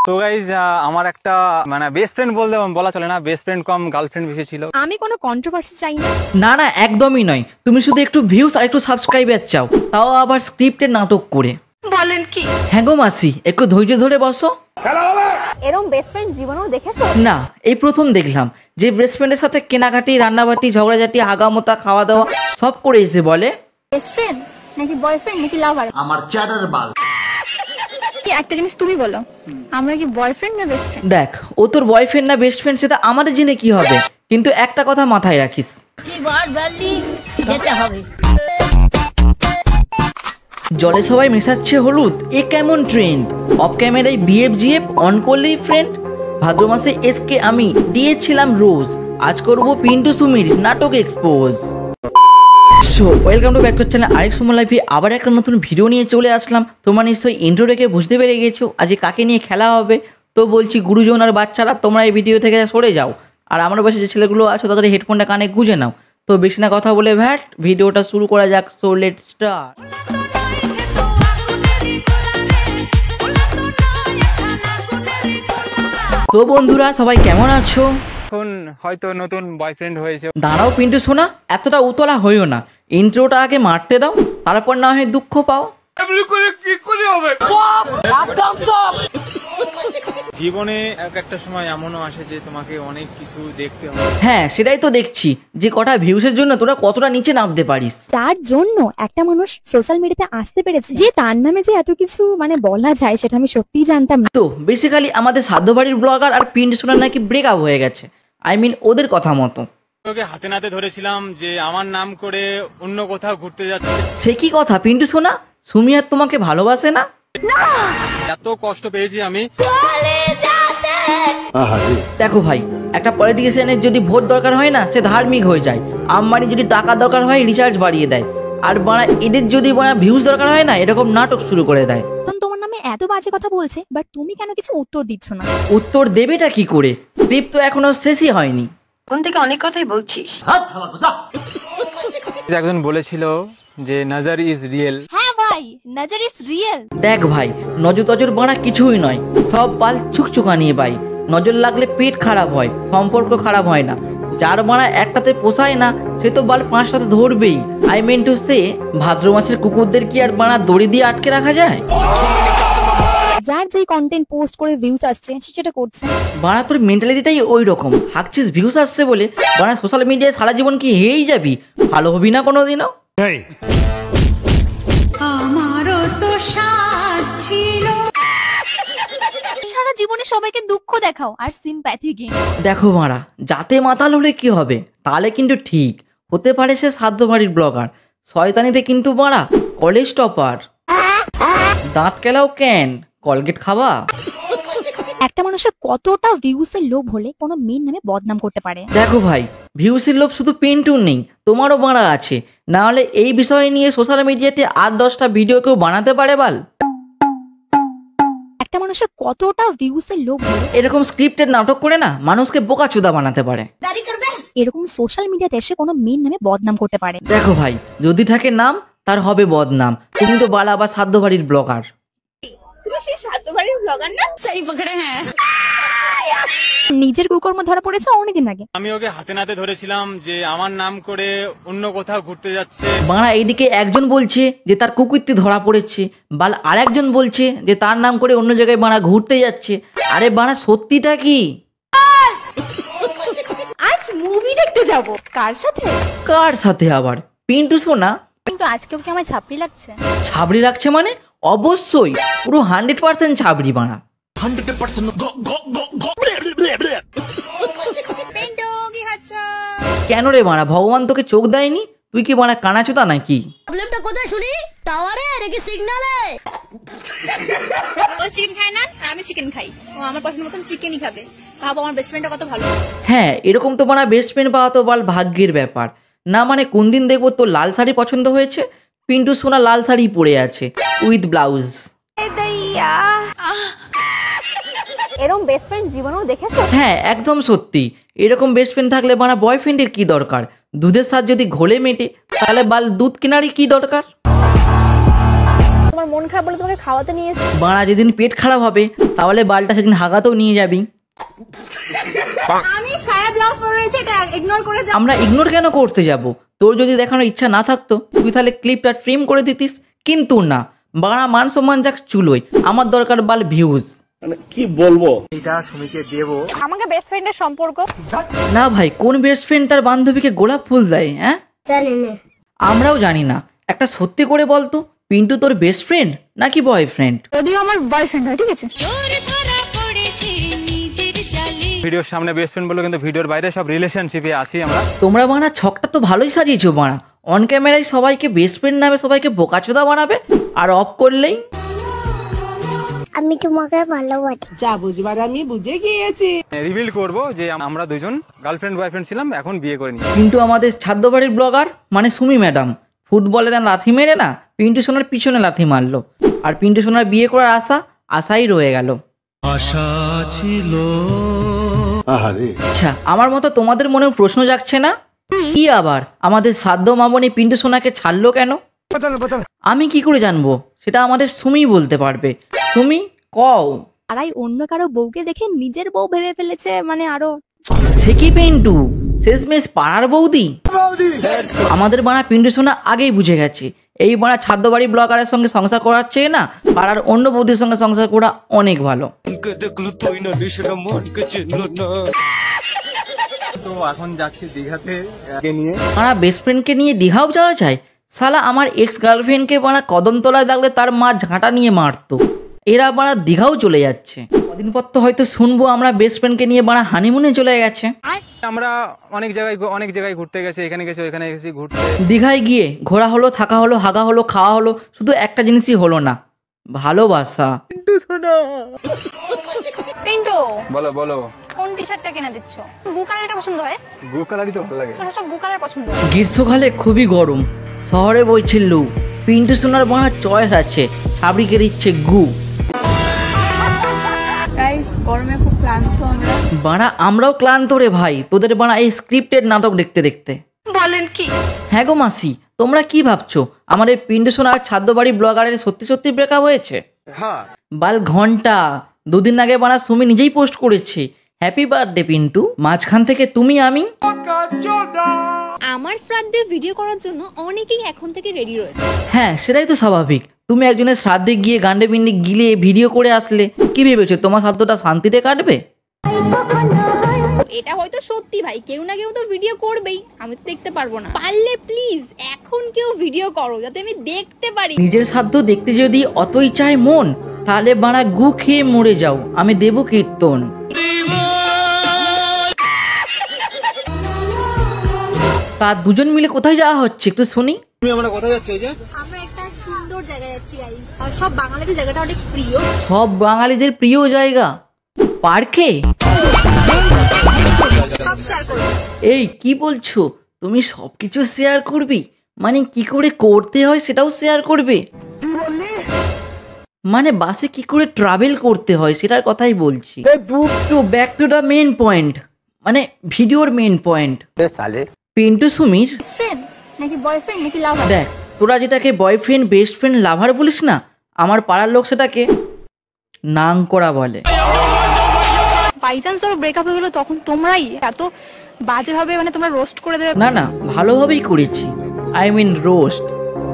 তো গাইজ আমার একটা মানে বেস্ট ফ্রেন্ড বলা চলে না, বেস্ট ফ্রেন্ড কম গার্লফ্রেন্ড বেশি ছিল। আমি কোনো কন্ট্রোভার্সি চাই না। না না একদমই নয়, তুমি শুধু একটু ভিউজ আর একটু সাবস্ক্রাইবার চাও, তাও আবার স্ক্রিপ্টের নাটক করে। বলেন কি? হ্যাঁ গো মাসি, একটু ধৈর্য ধরে বসো। এরকম বেস্ট ফ্রেন্ড জীবনেও দেখেছো? না, এই প্রথম দেখলাম যে বেস্ট ফ্রেন্ডের সাথে কেনাকাটি, রান্নাবাটি, ঝগড়াঝাটি, হাগামোতা, খাওয়া দাওয়া সব করে এসে বলে বেস্ট ফ্রেন্ড নাকি বয়ফ্রেন্ড নাকি লাভার? আমার চ্যাটার বাল। একটা জিনিস তুমি বলো, আমরা কি বয়ফ্রেন্ড না বেস্ট ফ্রেন্ড? দেখ, ও তোর বয়ফ্রেন্ড না বেস্ট ফ্রেন্ড সেটা আমাদের জেনে কি হবে, কিন্তু একটা কথা মাথায় রাখিস, জলে সবাই মেশাচ্ছে হলুদ, এ কেমন ট্রেন্ড? অফ ক্যামেরায় বিএফ জিএফ, অন করলেই ফ্রেন্ড। ভাদ্র মাসে এসকে আমি দিয়েছিলাম রোজ, আজ করব পিন্টু সুমির নাটক expose. So welcome to back to channel আরেক সময় লাইফে আবার একটা নতুন ভিডিও নিয়ে চলে আসলাম। তোমরা নিশ্চয়ই ইন্ট্রো রেখে বুঝতে পেরে গেছো আজকে কাকে নিয়ে খেলা হবে। তো বলছি গুরুজন আর বাচ্চারা, তোমরা এই ভিডিও থেকে সরে যাও, আর আমার পাশে যে ছেলেগুলো আছো তাদের হেডফোনটা কানে গুঁজে নাও। তো বেশি না কথা বলে ভ্যাট ভিডিওটা শুরু করা যাক। So let's start. তো বন্ধুরা সবাই কেমন আছো? এখন হয়তো নতুন বয়ফ্রেন্ড হয়েছে। দাঁড়াও পিন্টু সোনা, এতটা উতলা হইও না, ইন্ট্রোটা আগে মারতে দাও, তারপর না হয় দুঃখ পাও। জীবনে একটা সময় এমনও আসে যে তোমাকে অনেক কিছু দেখতে হবে। হ্যাঁ সেটাই তো দেখছি, যে কটা ভিউসের জন্য তোরা কতটা নিচে নামতে পারিস। তার জন্য একটা মানুষ সোশ্যাল মিডিয়াতে আসতে পেরেছে যে তার নামে যে এত কিছু মানে বলা যায় সেটা আমি সত্যিই জানতাম না। তো বেসিক্যালি আমাদের সাধ্যবাড়ির ব্লগার আর পিন্টু সোনার নাকি ব্রেকআপ হয়ে গেছে, আই মিন ওদের কথা মতো। ওকে হাতে নাতে ধরেছিলাম যে আমার নাম করে অন্য কোথাও ঘুরতে যাচ্ছে। সে কি কথা পিন্টু সোনা, সুমি আর তোমাকে ভালোবাসে না? এত কষ্ট পেয়েছি আমি। দেখো ভাই, একটা পলিটিশিয়ানের যদি ভোট দরকার হয় না, সে ধার্মিক হয়ে যায়। আম্বানি যদি টাকা দরকার হয় রিচার্জ বাড়িয়ে দেয়, আর বাড়া এদের যদি ভিউজ দরকার হয় না, এরকম নাটক শুরু করে দেয়। তোমার নামে এত বাজে কথা বলছে, বাট তুমি কেন কিছু উত্তর দিচ্ছ না? উত্তর দেবেটা কি করে, স্ক্রিপ্ট তো এখনো শেষই হয়নি। কোন থেকে অনেক কথাই বলছিস। একজন বলেছিল যে নজর ইজ রিয়েল। হ্যাঁ ভাই, নজর ইজ রিয়েল। দেখ ভাই, নজর তজর বাড়া কিছুই নয়, সব বাল ছুকছুকা নিয়ে ভাই। নজর লাগলে পেট খারাপ হয়, সম্পর্ক খারাপ হয় না। যার বাড়া একটাতে পোষায় না, সে তো বাল পাঁচটাতে ধরবেই। আই মিন টু সে, ভাদ্র মাসের কুকুরদের কি আর বাড়া দড়ি দিয়ে আটকে রাখা যায়? যার যেই কন্টেন্ট পোস্ট করে ভিউজ আসছে সেটা করছে। বাড়া তোর মেন্টালিটিটাই ওই রকম, হাঁকছিস ভিউজ আসছে বলে, বাড়া সোশ্যাল মিডিয়ায় সারা জীবন কি হেয়েই যাবি? ভালো হবি না কোনোদিনও। সারা জীবনে সবাইকে দুঃখ দেখাও আর সিম্প্যাথি গেম। দেখো মারা, যাতে মাতাল হলে কি হবে, তাহলে কিন্তু ঠিক হতে পারে সে সাধ্যবাড়ির ব্লগার, শয়তানিতে কিন্তু মারা কলেজ টপার। দাঁত কেলাও কেন, কলগেট খাওয়া? একটা মানুষের কতটা ভিউসের লোভ হলে কোনো মেয়ের নামে বদনাম করতে পারে? দেখো ভাই, ভিউসের লোভ শুধু পিন্টুর নেই, তোমারও বাড়া আছে। না হলে এই বিষয় নিয়ে সোশ্যাল মিডিয়াতে 8-10টা ভিডিও কেউ বানাতে পারে বাল? একটা মানুষের কতটা ভিউসের লোভ হলে এরকম স্ক্রিপ্টেড নাটক করে না মানুষকে বোকাচোদা বানাতে পারে। এরকম সোশ্যাল মিডিয়াতে এসে কোনো মেয়ের নামে বদনাম করতে পারে? দেখো ভাই, যদি থাকে নাম তার হবে বদনাম। তুমি তো বালা বা সাধ্যবাড়ির ব্লগার। তুমি সেই সাধ্যবাড়ির ব্লগার না? সেই পকড়ে হ্যাঁ। নিজের কুকর্ম ধরা পড়েছে অনেকদিন আগে। আমি ওকে হাতে নাতে ধরেছিলাম যে আমার নাম করে অন্য কোথাও ঘুরতে যাচ্ছে। বাড়া এইদিকে একজন বলছে যে তার কুকুরটি ধরা পড়েছে, বাল আর একজন বলছে যে তার নাম করে অন্য জায়গায় বাড়া ঘুরতে যাচ্ছে। আরে বাড়া সত্যিটা কি? আজ মুভি দেখতে যাব। কার সাথে? কার সাথে আবার? পিন্টু সোনা। কিন্তু আজকে কি আমার ছাপড়ি লাগছে? ছাবড়ি লাগছে মানে? অবশ্যই, পুরো 100% ছাবড়ি বাড়া। 100% পিন্টু কি হচ্ছ? কেন রে বাড়া, ভগবান তোকে চোখ দেয়নি? তুই কি বাড়া কানাচোদা নাকি? প্রবলেমটা কোথায় শুনি? টাওয়ারে নাকি সিগন্যালে? ও চিকেন খায় না আর আমি চিকেন খাই। ও আমার পছন্দ মতন চিকেনই খাবে। ভাবো আমার বেস্ট ফ্রেন্ডটা কত ভালো। হ্যাঁ, এরকম তো বাড়া বেস্ট ফ্রেন্ড পাওয়া তো বাল ভাগ্যের ব্যাপার না। মানে কোন দিন দেখবো তোর লাল শাড়ি পছন্দ হয়েছে, পিন্টু সোনা লাল শাড়ি পরে আছে উইথ ব্লাউজ। এরকম বেস্ট ফ্রেন্ড জীবনেও দেখেছো? হ্যাঁ একদম সত্যি, এরকম বেস্ট ফ্রেন্ড থাকলে বানা বয়ফ্রেন্ডের কি দরকার? দুধের স্বাদ যদি ঘোলে মেটে, তাহলে বাল দুধ কেনারই কি দরকার? তোমার মন খারাপ বলে তোমাকে খাওয়াতে নিয়ে এসেছি। বাড়া যেদিন পেট খারাপ হবে তাহলে বালটা সেদিন হাগাতেও নিয়ে যাবি। আমি সায়া ব্লাউজ পরে রয়েছে, এটা ইগনোর করে যাও। আমরা ইগনোর কেন করতে যাব? তোর যদি দেখানোর ইচ্ছা না থাকতো তুই তাহলে ক্লিপটা ট্রিম করে দিতিস, কিন্তু না, বাড়া মান সম্মান যাক চুলোই, আমার দরকার বাল ভিউজ। আমাকে বেস্ট ফ্রেন্ডের সম্পর্ক। না ভাই, কোন বেস্ট ফ্রেন্ড তার বান্ধবীকে গোলাপ ফুল দেয়? হ্যাঁ, জানি না। আমরাও জানি না। একটা সত্যি করে বলতো, পিন্টু তোর বেস্ট ফ্রেন্ড নাকি বয়ফ্রেন্ড? যদিও আমার বয়ফ্রেন্ড হয়, ঠিক আছে। ভিডিওর সামনে বেস্ট ফ্রেন্ড বলো, কিন্তু ভিডিওর বাইরে সব রিলেশনশিপে আসি আমরা। তোমরা বানা ছকটা তো ভালোই সাজিয়েছো বানা। অন ক্যামেরায় সবাইকে বেস্ট ফ্রেন্ড নামে সবাইকে বোকাচোদা বানাবে, আর অফ করলেই আমি তোমাকে ভালোবাসি। রিভিল করব যে আমরা দুজন গার্লফ্রেন্ড বয়ফ্রেন্ড ছিলাম, এখন বিয়ে করে নিই। পিন্টু আমাদের ছাদ্য বাড়ির ব্লগার মানে সুমি ম্যাডাম ফুটবলে না লাথি মেরে না পিন্টু সোনার পিছনে লাথি মারলো, আর পিন্টু সোনার বিয়ে করার আশাই রয়ে গেল। আচ্ছা, আমার মতো তোমাদের মনে প্রশ্ন জাগছে না? কি আবার আমাদের সাধ্য মামনি পিন্টু সোনাকে ছাড়লো কেন? আমি কি করে জানবো? সেটা আমাদের সুমি বলতে পারবে। সুমি কও। আরাই অন্য কারো বউকে দেখে নিজের বউ ভেবে ফেলেছে, মানে আরো। সে কি পিন্টু, শেষমেশ পাড়ার বৌদি? আমাদের বাড়া পিন্টু সোনা আগেই বুঝে গেছে, এই বাড়া ছাদ্য বাড়ি ব্লগারের সঙ্গে সংসার করার চেয়ে না পাড়ার অন্য বৌদির সঙ্গে সংসার করা অনেক ভালো। তো এখন যাচ্ছি দীঘাতে নিয়ে। বাড়া বেস্ট ফ্রেন্ডকে নিয়ে দীঘাও যাওয়া যায়? শালা আমার এক্স গার্লফ্রেন্ডকে বাড়া কদমতলায় দেখলে তার মা ঝাঁটা নিয়ে মারতো। এরা বাড়া দীঘাও চলে যাচ্ছে। কদিন পর তো হয়তো শুনবো আমরা বেস্ট ফ্রেন্ডকে নিয়ে বাড়া হানিমুনে চলে গেছে। আমরা অনেক জায়গায় ঘুরতে গেছি, এখানে গেছি ওখানে গেছি ঘুরতে। দীঘায় গিয়ে ঘোরা হলো, থাকা হলো, হাগা হলো, খাওয়া হলো, শুধু একটা জিনিসই হলো না, ভালোবাসা। পিন্টু, বলো বলো, কোন টি শার্টটা কিনে দিচ্ছ? গু কালারটা পছন্দ হয়? গু কালারই তো ভালো লাগে। তোর সব গু কালার পছন্দ। গ্রীষ্মকালে খুবই গরম, শহরে বইছে লু, পিন্টু সোনার বাড়া চয়েস আছে, ছাবড়িকে দিচ্ছে গু। গাইস, গরমে খুব ক্লান্ত আমরা। বাড়া আমরাও ক্লান্ত রে ভাই, তোদের বাড়া এই স্ক্রিপ্টেড নাটক দেখতে দেখতে। বলেন কি? হ্যাঁ গো মাসি, তোমরা কি ভাবছো আমাদের পিন্টু সোনা আর ছাদ্য বাড়ি ব্লগারের সত্যি সত্যি ব্রেকআপ হয়েছে? বাল ঘন্টা, দুদিন আগে বাড়া সুমি নিজেই পোস্ট করেছে, হ্যাপি বার্থডে পিন্টু। মাঝখান থেকে তুমি আমি। আমার শ্রাদ্ধে ভিডিও করার জন্য অনেকেই এখন থেকে রেডি রয়েছে। হ্যাঁ, সেটাই তো স্বাভাবিক। তুমি একজনের শ্রাদ্ধে গিয়ে গান্ডে বিন্ডে গিলে ভিডিও করে আসলে, কি ভেবেছো তোমার শ্রাদ্ধটা শান্তিতে কাটবে? এটা হয়তো সত্যি ভাই, কেউ না কেউ তো ভিডিও করবেই, আমি তো দেখতে পারবো না। পারলে প্লিজ এখন কেউ ভিডিও করো যাতে আমি দেখতে পারি। নিজের শ্রাদ্ধ দেখতে যদি অতই চায় মন, তাহলে বাড়া গু খেয়ে মরে যাও, আমি দেব কীর্তন। তা দুজন মিলে কোথায় যাওয়া হচ্ছে একটু শুনি। আমরা কোথায় যাচ্ছি? এই যে আমরা একটা সুন্দর জায়গায় যাচ্ছি গাইস, আর সব বাঙালিদের জায়গাটা অনেক প্রিয়। সব বাঙালিদের প্রিয় জায়গা পার্কে? সব শেয়ার করব। এই কি বলছো তুমি? সবকিছু শেয়ার করবি মানে কি করে করতে হয় সেটাও শেয়ার করবে? মানে বাসে কি করে ট্রাভেল করতে হয় সেটার কথাই বলছি। To back to the main point, মানে ভিডিওর মেন পয়েন্ট। পিন্টু সুমির ফ্রেন্ড নাকি বয়ফ্রেন্ড নাকি লাভার? দেখ, তোরা যেটাকে বয়ফ্রেন্ড, বেস্ট ফ্রেন্ড, লাভার বলিস না, আমার পাড়ার লোক সেটাকে নাং করা বলে। বাই চান্স ওর ব্রেকআপ হয়ে গেলো, তখন তোমরাই এত বাজেভাবে মানে তোমরা রোস্ট করে দেবে। না না, ভালোভাবেই করেছি, আই মিন রোস্ট।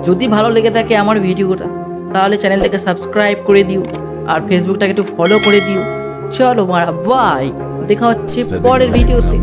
যদি ভালো লেগে থাকে আমার ভিডিওটা তাহলে চ্যানেলটাকে সাবস্ক্রাইব করে দিও, আর ফেসবুকটাকে একটু ফলো করে দিও। চলো মারা, বাই, দেখা হচ্ছে পরের ভিডিওতে।